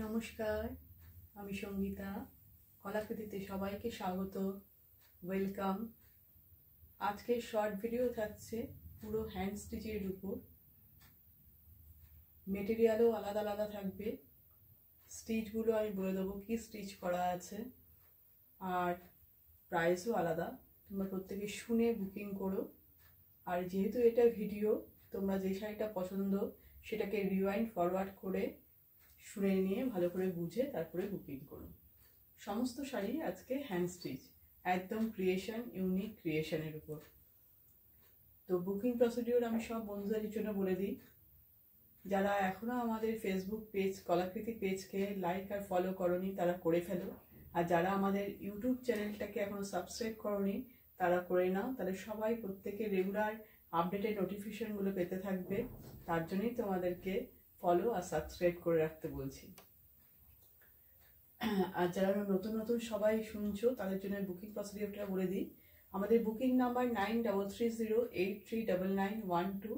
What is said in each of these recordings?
নমস্কার, আমি সঙ্গীতা। কলাকৃতিতে সবাইকে স্বাগত, ওয়েলকাম। আজকের শর্ট ভিডিও থাকছে পুরো হ্যান্ড স্টিচের উপর। মেটেরিয়ালও আলাদা আলাদা থাকবে, স্টিচগুলো আমি বলে দেবো কি স্টিচ করা আছে, আর প্রাইসও আলাদা। তোমরা প্রত্যেকে শুনে বুকিং করো। আর যেহেতু এটা ভিডিও, তোমরা যে শাড়িটা পছন্দ সেটাকে রিওয়াইন্ড ফরওয়ার্ড করে শুনে নিয়ে ভালো করে বুঝে তারপরে বুকিং করুন। সমস্ত শাড়ি আজকে হ্যান্ড স্টিচ, একদম ক্রিয়েশন, ইউনিক ক্রিয়েশনের উপর। তো বুকিং প্রসিডিওর আমি সব বন্ধুদের জন্য বলে দিই। যারা এখনো আমাদের ফেসবুক পেজ কলাকৃতি পেজকে লাইক আর ফলো করনি তারা করে ফেলো, আর যারা আমাদের ইউটিউব চ্যানেলটাকে এখনো সাবস্ক্রাইব করনি তারা করে নাও। তাহলে সবাই প্রত্যেকে রেগুলার আপডেটেড নোটিফিকেশনগুলো পেতে থাকবে। তার জন্যই তোমাদেরকে ফলো আর সাবস্ক্রাইব করে রাখতে বলছি। আর যারা নতুন নতুন সবাই শুনছো তাদের জন্য বুকিং প্রসিডিওরটা বলে দিই। আমাদের বুকিং নাম্বার 9330839912।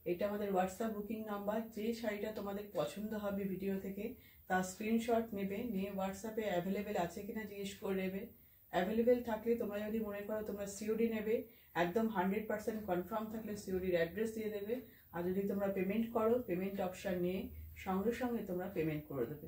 এটা আমাদের হোয়াটসঅ্যাপ বুকিং নাম্বার। যে শাড়িটা তোমাদের পছন্দ হবে ভিডিও থেকে তার স্ক্রিনশট নেবে, নিয়ে হোয়াটসঅ্যাপে অ্যাভেলেবেল আছে কিনা জিজ্ঞেস করে নেবে। অ্যাভেলেবেল থাকলে তোমরা যদি মনে করো তোমরা সিওডি নেবে, একদম 100% কনফার্ম থাকলে সিওডির অ্যাড্রেস দিয়ে দেবে। আর যদি তোমরা পেমেন্ট করো, পেমেন্ট অপশান নিয়ে সঙ্গে সঙ্গে তোমরা পেমেন্ট করে দেবে।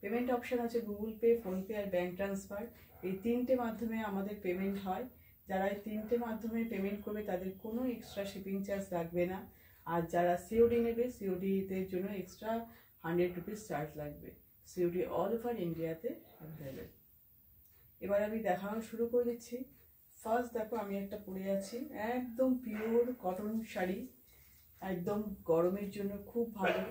পেমেন্ট অপশান আছে গুগল পে, ফোনপে আর ব্যাঙ্ক ট্রান্সফার। এই তিনটে মাধ্যমে আমাদের পেমেন্ট হয়। যারা এই তিনটে মাধ্যমে পেমেন্ট করবে তাদের কোনো এক্সট্রা শিপিং চার্জ লাগবে না। আর যারা সিওডি নেবে, সিওডিদের জন্য এক্সট্রা 100 রুপিস চার্জ লাগবে। সিওডি অল ওভার ইন্ডিয়াতে অ্যাভেলেবেল। এবার আমি দেখানো শুরু করে দিচ্ছি। ফার্স্ট দেখো, আমি একটা পরে আছি একদম পিওর কটন শাড়ি, একদম গরমের জন্য খুব ভালো।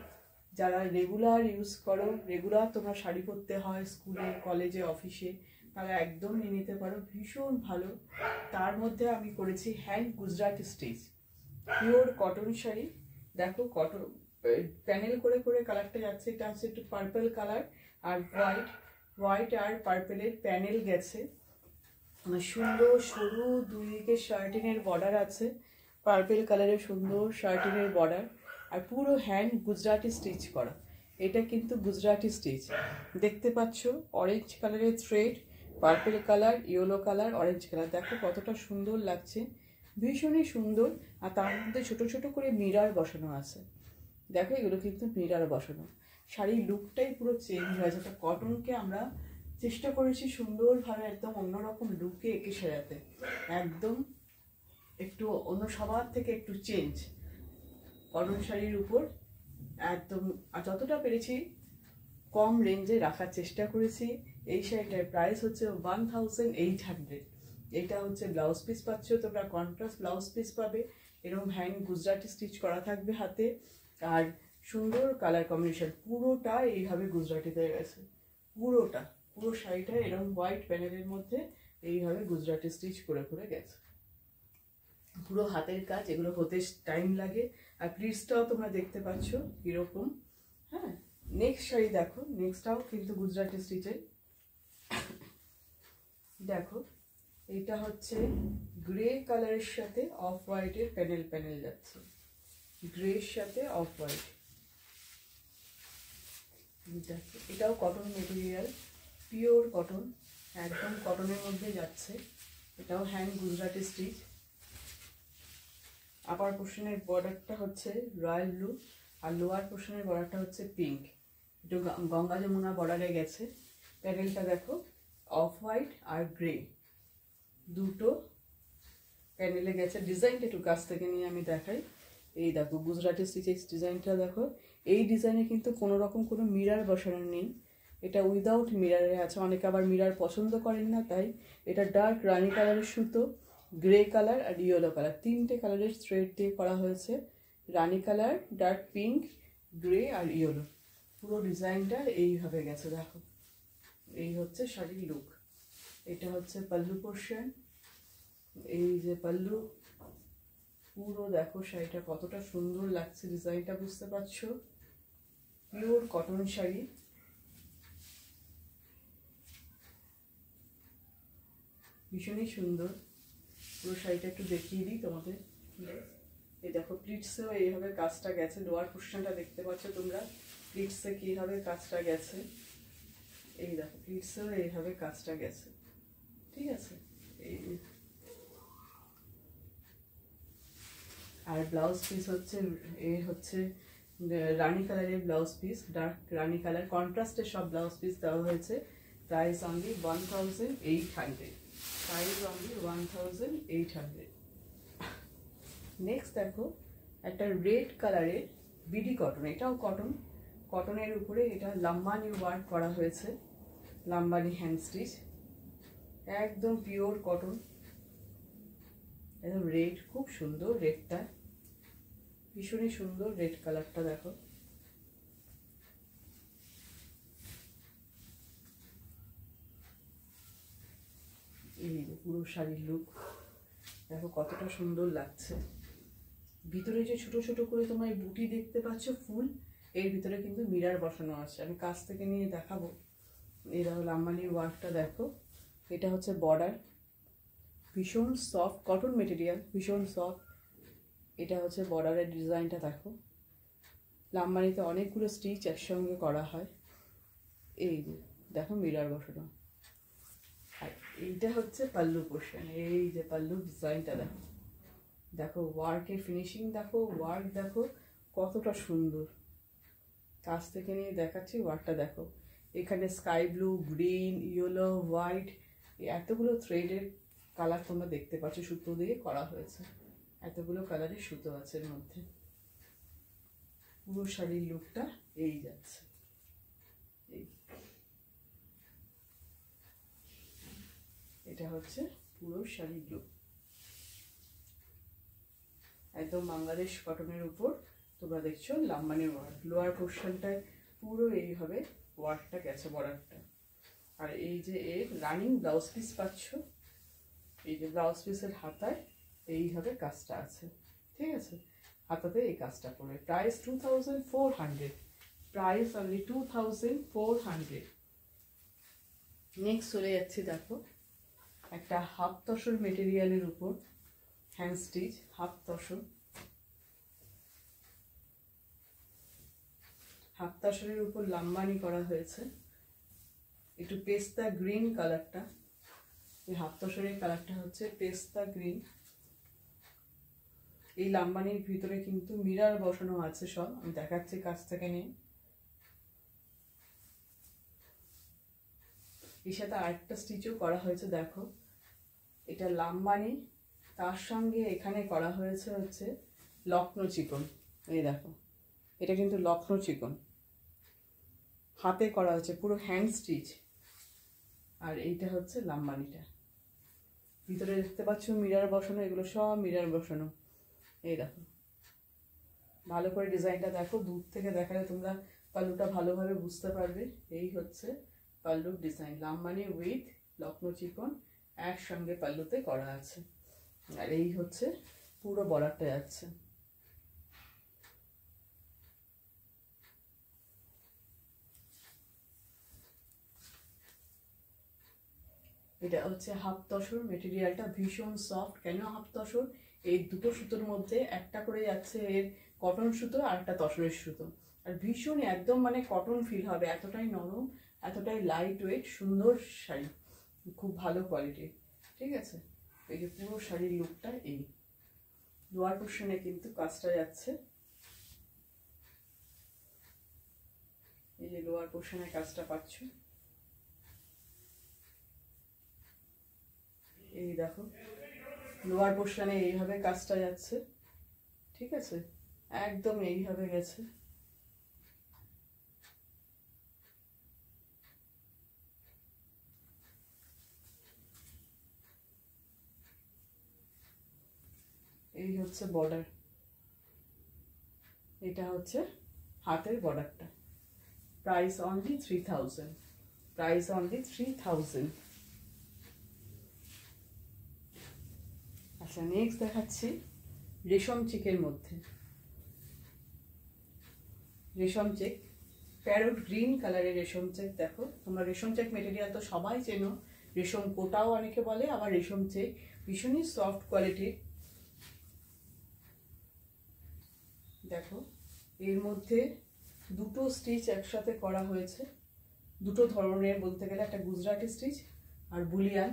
যারা রেগুলার ইউজ করো, রেগুলার তোমরা শাড়ি পরতে হয় স্কুলে, কলেজে, অফিসে, তারা একদম নিয়ে নিতে পারো, ভীষণ ভালো। তার মধ্যে আমি করেছি hand Gujarati stitch, pure cotton sari. দেখো কটন প্যানেল করে করে কালারটা যাচ্ছে। এটা হচ্ছে একটু পার্পল কালার আর হোয়াইট আর পার্পেলের প্যানেল গেছে। সুন্দর সরু দুই দিকে শার্টিনের বর্ডার আছে, পার্পেল কালারের সুন্দর শার্টিনের বর্ডার, আর পুরো হ্যান্ড গুজরাটি স্টিচ করা। এটা কিন্তু গুজরাটি স্টিচ। দেখতে পাচ্ছ অরেঞ্জ কালারের thread, purple colour, yellow colour, orange colour. দেখো কতটা সুন্দর লাগছে, ভীষণই সুন্দর। আর তার মধ্যে ছোট ছোট করে মিরার বসানো আছে। দেখো এগুলো কিন্তু মিরার বসানো। শাড়ির লুকটাই পুরো চেঞ্জ হয়ে যাচ্ছে। কটনকে আমরা চেষ্টা করেছি সুন্দরভাবে একদম অন্যরকম লুকে এঁকে সাজাতে, একদম একটু অন্য সবার থেকে একটু চেঞ্জ কটন শাড়ির উপর একদম। আর যতটা পেরেছি কম রেঞ্জে রাখার চেষ্টা করেছি। এই শাড়িটার প্রাইস হচ্ছে 1800। এটা হচ্ছে ব্লাউজ পিস পাচ্ছ তোমরা, কন্ট্রাস্ট ব্লাউজ পিস পাবে, এরকম হ্যান্ড গুজরাটি স্টিচ করা থাকবে হাতে, আর সুন্দর কালার কম্বিনেশন। পুরোটা এইভাবে গুজরাটিতে গেছে, পুরো শাড়িটা এরকম হোয়াইট প্যানেলের মধ্যে এইভাবে গুজরাটি স্টিচ করে করে গেছে। পুরো হাতের কাজ, এগুলো হতে টাইম লাগে। আর প্লিটসটাও তোমরা দেখতে পাচ্ছ কিরকম। হ্যাঁ, নেক্সট শাড়ি দেখো, নেক্সটটাও কিন্তু গুজরাটি স্টিচের। দেখো এটা হচ্ছে গ্রে কালারের সাথে অফ হোয়াইটের প্যানেল যাচ্ছে, গ্রের সাথে অফ হোয়াইট। দেখো এটাও কটন মেটেরিয়াল, পিওর কটন, একদম কটনের মধ্যে যাচ্ছে। এটাও হ্যান্ড গুজরাটি স্টিচ। আপার পোর্শনের বর্ডারটা হচ্ছে রয়্যাল ব্লু, আর লোয়ার পোর্শনের বর্ডারটা হচ্ছে পিঙ্ক, একটু গঙ্গা যমুনা বর্ডারে গেছে। প্যানেলটা দেখো অফ হোয়াইট আর গ্রে দুটো প্যানেলে গেছে। ডিজাইনটা একটু কাছ থেকে নিয়ে আমি দেখাই। এই দেখো গুজরাটি স্টিচের ডিজাইনটা দেখো। এই ডিজাইনে কিন্তু কোনো রকম কোনো মিরার বসানো নেই, এটা উইদাউট মিরারে আছে। অনেকে আবার মিরার পছন্দ করেন না, তাই এটা ডার্ক রানি কালারের সুতো, গ্রে কালার আর ইয়েলো কালার, তিনটে কালারের থ্রেড দিয়ে করা হয়েছে। রানি কালার, ডার্ক পিঙ্ক, গ্রে আর ইয়েলো। পুরো ডিজাইনটা এইভাবে গেছে। দেখো এই হচ্ছে শাড়ির লুক। এটা হচ্ছে পাল্লু পোর্শন, এই যে পাল্লু। পুরো দেখো শাড়িটা কতটা সুন্দর লাগছে, ডিজাইনটা বুঝতে পারছো। পিওর কটন শাড়ি, ভীষণই সুন্দর। পুরো শাড়িটা একটু দেখিয়ে দিই তোমাদের। এই দেখো প্লিটসেও এইভাবে কাজটা গেছে, লোয়ার পোর্শনটা দেখতে পাচ্ছ তোমরা, প্লিটসে কীভাবে কাজটা গেছে। এই দেখো প্লিটসের এইভাবে কাজটা গেছে, ঠিক আছে। এই আর ব্লাউজ পিস হচ্ছে এর হচ্ছে রানী কালারের ব্লাউজ পিস, ডার্ক রানী কালার কন্ট্রাস্টের সব ব্লাউজ পিস দেওয়া হয়েছে। Price only 1800, price only 1800। Next দেখো একটা রেড কালারের বিডি কটন, এটাও কটন, কটনের উপরে এটা লাম্বানি ওয়ার্ক করা হয়েছে, লাম্বানি হ্যান্ড স্টিচ, একদম পিওর কটন, একদম রেড, খুব সুন্দর রেডটা, ভীষণই সুন্দর রেড কালারটা দেখো। এই পুরো শাড়ির লুক দেখো কতটা সুন্দর লাগছে। ভিতরে যে ছোট ছোট করে তোমার বুটি দেখতে পাচ্ছ ফুল, এর ভিতরে কিন্তু মিরার বসানো আছে, আমি কাছ থেকে নিয়ে দেখাবো। এরা লাম্বানি ওয়ার্কটা দেখো, এটা হচ্ছে বর্ডার, ভীষণ সফট কটন মেটেরিয়াল, ভীষণ সফট। এটা হচ্ছে বর্ডারের ডিজাইনটা দেখো, লাম্বানিতে অনেকগুলো স্টিচ একসঙ্গে করা হয়। এই দেখো মিরার বসানো। আর এইটা হচ্ছে পাল্লু পোর্শন, এই যে পাল্লু ডিজাইনটা দেখো, দেখো ওয়ার্কের ফিনিশিং দেখো, ওয়ার্ক দেখো কতটা সুন্দর। কাছ থেকে নিয়ে দেখাচ্ছি ওয়ার্কটা দেখো, এখানে sky blue, green, yellow, white, এতগুলো থ্রেডের কালার তোমরা দেখতে পাচ্ছ, সুতো দিয়ে করা হয়েছে, এতগুলো কালারের সুতো আছে এর মধ্যে। পুরো শাড়ির লুকটা এই যাচ্ছে, এই এটা হচ্ছে পুরো শাড়ির লুক, একদম বাংলাদেশ কটনের উপর তোমরা দেখছো লাম্বানি ওয়ার্ক। লোয়ার পোর্শনটায় পুরো এইভাবে ওয়ার্কটা গেছে, বর্ডারটা। আর এই যে এর রানিং ব্লাউজ পিস পাচ্ছ, এই যে ব্লাউজ পিসের হাতায় এইভাবে কাজটা আছে, ঠিক আছে, হাতাতে এই কাজটা করে। Price 2400, price only 2400। নেক্সট চলে যাচ্ছি দেখো একটা হাফ তসর মেটেরিয়ালের উপর হ্যান্ড স্টিচ, হাফ তসর, হাফ তসরের উপর লাম্বানি করা হয়েছে, একটু পেস্তা গ্রিন কালারটা, এই হাফ তসরের কালারটা হচ্ছে পেস্তা গ্রিন। এই লাম্বানির ভিতরে কিন্তু মিরার বসানো আছে সব, আমি দেখাচ্ছি কাছ থেকে নিয়ে। এর সাথে আরেকটা স্টিচও করা হয়েছে দেখো, এটা লাম্বানি, তার সঙ্গে এখানে করা হয়েছে হচ্ছে লখনৌ চিকন, এই দেখো এটা কিন্তু লখনৌ চিকন হাতে করা হচ্ছে, পুরো হ্যান্ড স্টিচ। আর এইটা হচ্ছে লাম্বানিটা, ভিতরে দেখতে পাচ্ছ মিরার বসানো, এগুলো সব মিরার বসানো। এই দেখো ভালো করে ডিজাইনটা দেখো, দূর থেকে দেখালে তোমরা পাল্লুটা ভালোভাবে বুঝতে পারবে। এই হচ্ছে পাল্লুর ডিজাইন, লাম্বানি উইথ লখনৌ চিকন একসঙ্গে পাল্লুতে করা আছে। আর এই হচ্ছে পুরো বর্ডারটা যাচ্ছে। এটা হচ্ছে হাফ তসর মেটেরিয়ালটা, ভীষণ সফট। কেন হাফ তসর? এই দুটো সুতোর মধ্যে একটা করে যাচ্ছে এর কটন সুতো আর একটা তসরের সুতো, আর ভীষণ একদম মানে কটন ফিল হবে, এতটাই নরম, এতটাই লাইট ওয়েট, সুন্দর শাড়ি, খুব ভালো কোয়ালিটির, ঠিক আছে। এই যে পুরো শাড়ির লুকটা এই। লোয়ার পোর্শনে কিন্তু কাজটা যাচ্ছে, এই যে লোয়ার পোর্শনে কাজটা পাচ্ছ, এই দেখো লোয়ার পোর্শনে এইভাবে কাজটা যাচ্ছে, ঠিক আছে, একদম এইভাবে গেছে। এই হচ্ছে বর্ডার, এটা হচ্ছে হাতের বর্ডারটা। Price only 3000, price only 3000। আচ্ছা নেক্সট দেখাচ্ছি রেশম চেকের মধ্যে, রেশম চেক, প্যারট গ্রিন কালারের রেশম চেক। দেখো তোমরা রেশম চেক মেটেরিয়াল তো সবাই চেনো, রেশম কোটাও অনেকে বলে, আবার রেশম চেক, ভীষণই সফট কোয়ালিটির। দেখো এর মধ্যে দুটো স্টিচ একসাথে করা হয়েছে, দুটো ধরনের বলতে গেলে, একটা গুজরাটি স্টিচ আর বুলিয়ান।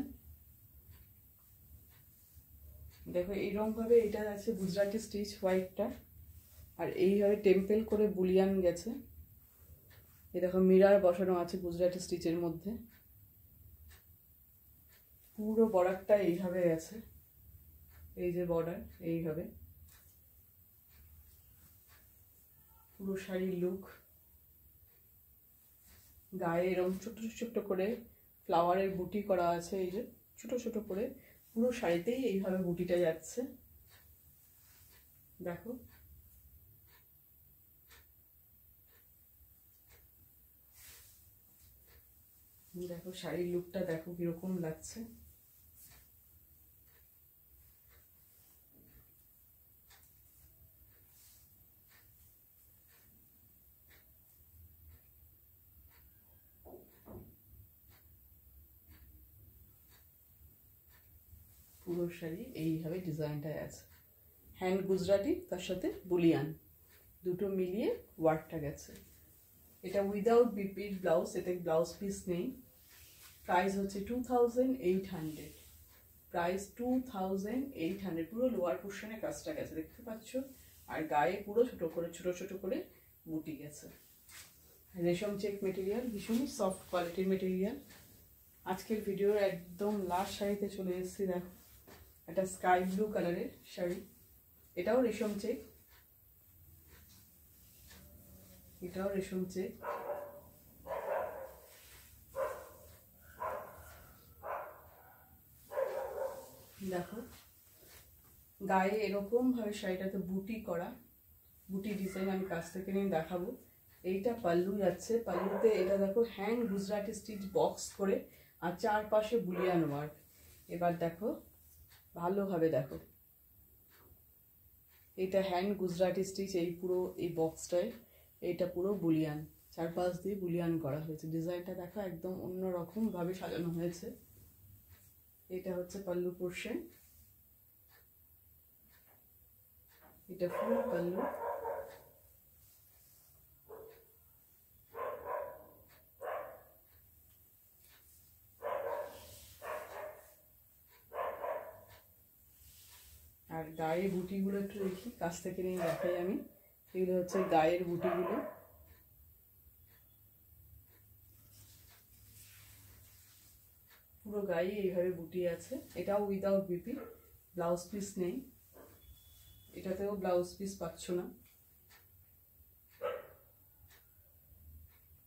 দেখো এইরকম ভাবে এটা আছে গুজরাটি স্টিচ হোয়াইটটা, আর এইভাবে টেম্পেল করে বুলিয়ান গেছে। এই দেখো মিরার বসানো আছে গুজরাটি স্টিচের মধ্যে। পুরো বর্ডারটা এইভাবে গেছে, এই যে বর্ডার এইভাবে পুরো শাড়ির লুক। গায়ে এরকম ছোট ছোট করে ফ্লাওয়ারের বুটি করা আছে, এই যে ছোট ছোট করে পুরো শাড়িতেই এইভাবে বুটিটা যাচ্ছে। দেখো দেখো শাড়ির লুকটা দেখো কিরকম লাগছে। পুরো শাড়ি এইভাবে ডিজাইনটায় আছে, হ্যান্ড গুজরাটি তার সাথে বুলিয়ান দুটো মিলিয়ে ওয়ার্কটা গেছে। এটা উইদাউট বিপির ব্লাউজ, এতে ব্লাউজ পিস নেই। প্রাইস হচ্ছে 2800, প্রাইস 2800। পুরো লোয়ার পোর্শনে কাজটা গেছে দেখতে পাচ্ছ, আর গায়ে পুরো ছোট ছোট করে বুটি গেছে। রেশম চেক মেটেরিয়াল, ভীষণই সফট কোয়ালিটির মেটেরিয়াল। আজকের ভিডিওর একদম লাস্ট শাড়িতে চলে এসেছি। দেখো একটা স্কাই ব্লু কালারের শাড়ি, এটাও রেশম চেক, এটাও রেশম চেক। দেখো গায়ে এরকম ভাবে শাড়িটাতে বুটি করা, বুটি ডিজাইন আমি কাছ থেকে নিয়ে দেখাবো। এইটা পাল্লু যাচ্ছে, পাল্লুতে এটা দেখো হ্যান্ড গুজরাটি স্টিচ বক্স করে আর চারপাশে বুলিয়ান ওয়ার্ক। এবার দেখো ভালোভাবে দেখো, এটা হ্যান্ড গুজরাটি স্টিচ, এই পুরো এই বক্সটায় এইটা পুরো বুলিয়ান, চারপাশ দিয়ে বুলিয়ান করা হয়েছে। ডিজাইনটা দেখো একদম অন্যরকম ভাবে সাজানো হয়েছে। এটা হচ্ছে পাল্লু পোর্শন, এটা ফুল পাল্লু। আর গায়ে বুটিগুলো একটু দেখি, কাছ থেকে নিয়ে দেখাই আমি। এগুলো হচ্ছে গায়ের বুটিগুলো, পুরো গায়ে এইভাবে বুটি আছে। এটাও উইদাউট বিপি, ব্লাউজ পিস নেই, এটাতেও ব্লাউজ পিস পাচ্ছ না।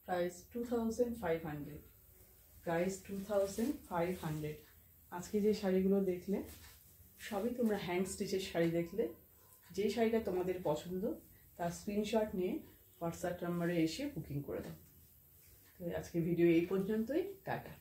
Price 2500, price 2500। আজকে যে শাড়িগুলো দেখলে সবই তোমরা হ্যান্ড স্টিচের শাড়ি দেখলে। যে শাড়িটা তোমাদের পছন্দ তার স্ক্রিনশট নিয়ে হোয়াটসঅ্যাপ নাম্বারে এসে বুকিং করে দাও। তো আজকে ভিডিও এই পর্যন্তই, টাটা।